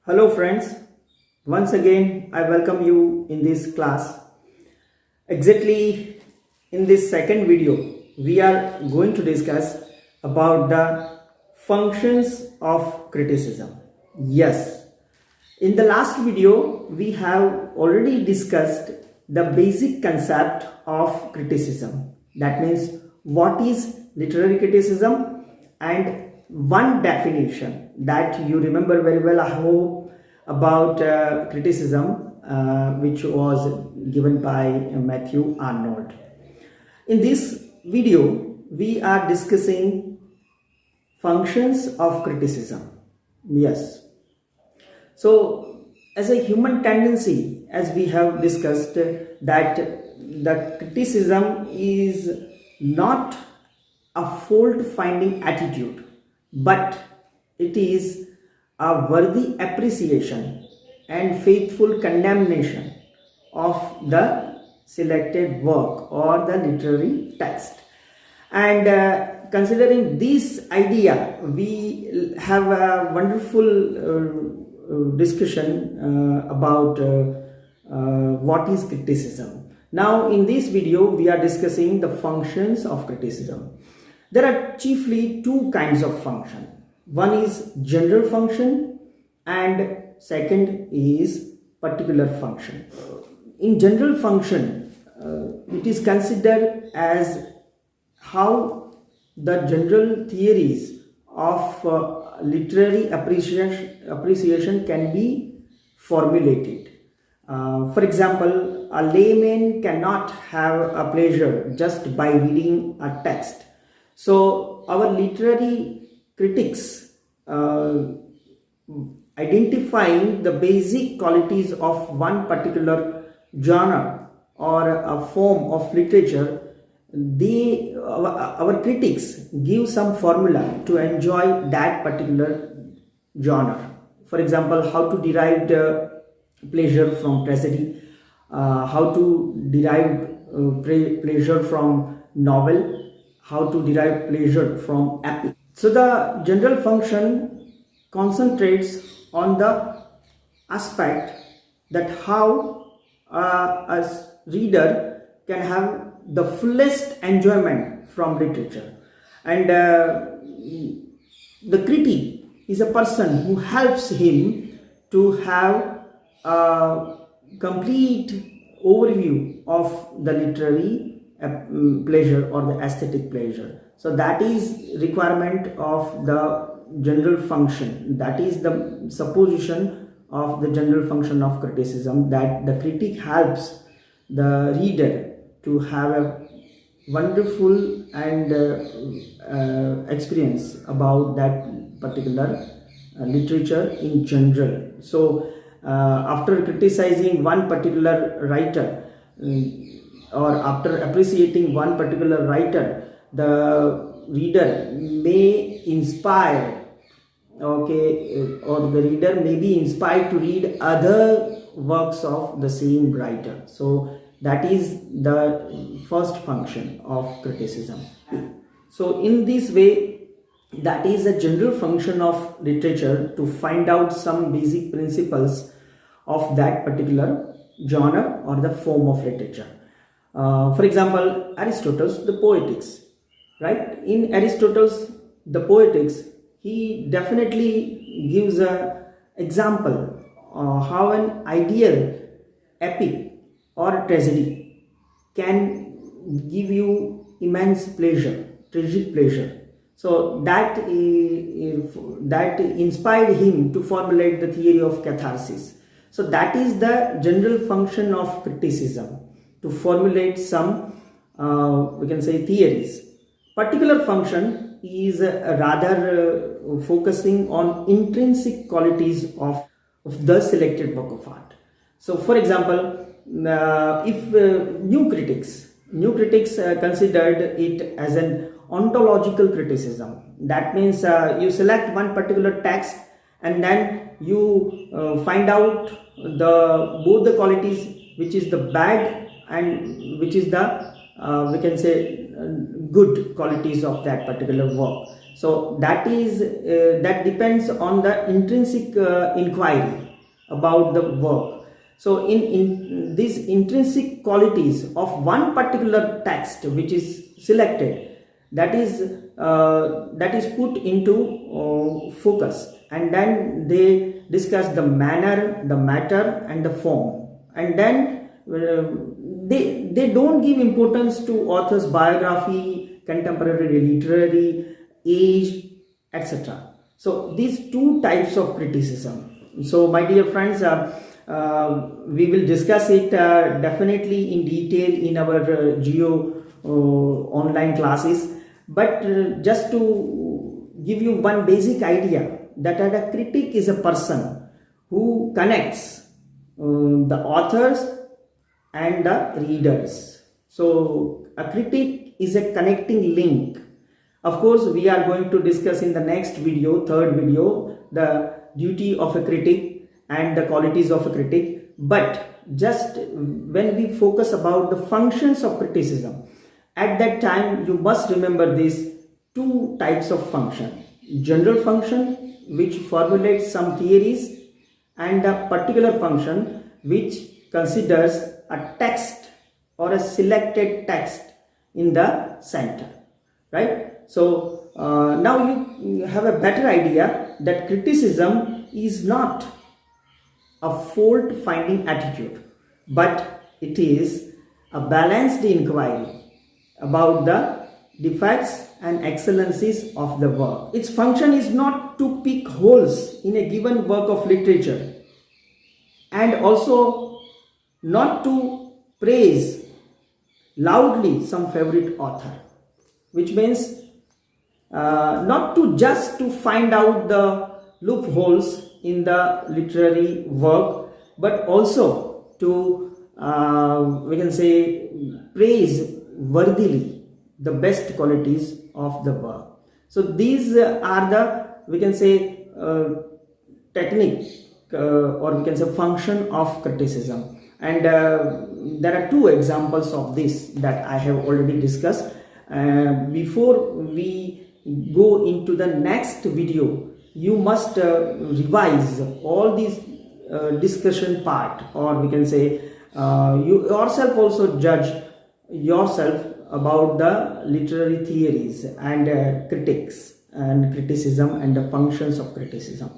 Hello friends, once again I welcome you in this class. Exactly in this second video we are going to discuss about the functions of criticism. Yes, in the last video we have already discussed the basic concept of criticism. That means what is literary criticism and one definition that you remember very well, I hope, about criticism, which was given by Matthew Arnold. In this video we are discussing functions of criticism. Yes, so as a human tendency, as we have discussed, that the criticism is not a fault finding attitude, but it is a worthy appreciation and faithful condemnation of the selected work or the literary text. And considering this idea, we have a wonderful discussion about what is criticism. Now in this video we are discussing the functions of criticism. There are chiefly two kinds of function. One is general function and second is particular function. In general function, it is considered as how the general theories of literary appreciation can be formulated. For example, a layman cannot have a pleasure just by reading a text. So our literary critics identifying the basic qualities of one particular genre or a form of literature, our critics give some formula to enjoy that particular genre. For example, how to derive the pleasure from tragedy, how to derive pleasure from novel, how to derive pleasure from epic. So the general function concentrates on the aspect that how a reader can have the fullest enjoyment from literature, and the critic is a person who helps him to have a complete overview of the literary pleasure or the aesthetic pleasure. So that is requirement of the general function. That is the supposition of the general function of criticism, that the critic helps the reader to have a wonderful and experience about that particular literature in general. So after criticizing one particular writer, or after appreciating one particular writer, the reader may inspire, or the reader may be inspired to read other works of the same writer. So that is the first function of criticism. So in this way, that is a general function of literature, to find out some basic principles of that particular genre or the form of literature. For example, Aristotle's the Poetics, right? In Aristotle's the Poetics, he definitely gives an example how an ideal epic or tragedy can give you immense pleasure, tragic pleasure. So that inspired him to formulate the theory of catharsis. So that is the general function of criticism, to formulate some we can say theories. Particular function is rather focusing on intrinsic qualities of the selected work of art. So for example, if new critics considered it as an ontological criticism. That means you select one particular text and then you find out both the qualities, which is the bad and which is the we can say good qualities of that particular work. So that depends on the intrinsic inquiry about the work. So in these intrinsic qualities of one particular text which is selected, that is put into focus, and then they discuss the manner, the matter, and the form, and then they don't give importance to author's biography, contemporary literary age, etc. So these two types of criticism. So my dear friends, we will discuss it definitely in detail in our geo online classes, but just to give you one basic idea, that a critic is a person who connects the authors and the readers. So a critic is a connecting link. Of course, we are going to discuss in the next video, third video, the duty of a critic and the qualities of a critic. But just when we focus about the functions of criticism, at that time you must remember these two types of function: general function, which formulates some theories, and a particular function which considers a text or a selected text in the center, right? So now you have a better idea that criticism is not a fault finding attitude, but it is a balanced inquiry about the defects and excellencies of the work. Its function is not to pick holes in a given work of literature, and also not to praise loudly some favorite author, which means not to just to find out the loopholes in the literary work, but also to we can say praise worthily the best qualities of the work. So these are the, we can say, technique or we can say function of criticism, and there are two examples of this that I have already discussed. Before we go into the next video, you must revise all these discussion part, or we can say you yourself also judge yourself about the literary theories and critics and criticism and the functions of criticism.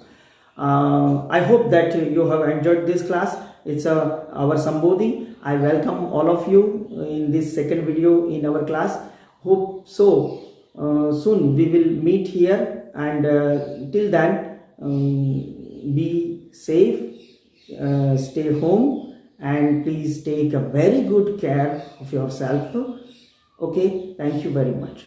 I hope that you have enjoyed this class. It's our Sambodhi. I welcome all of you in this second video in our class. Hope so soon we will meet here, and till then be safe, stay home, and please take a very good care of yourself. Okay, thank you very much.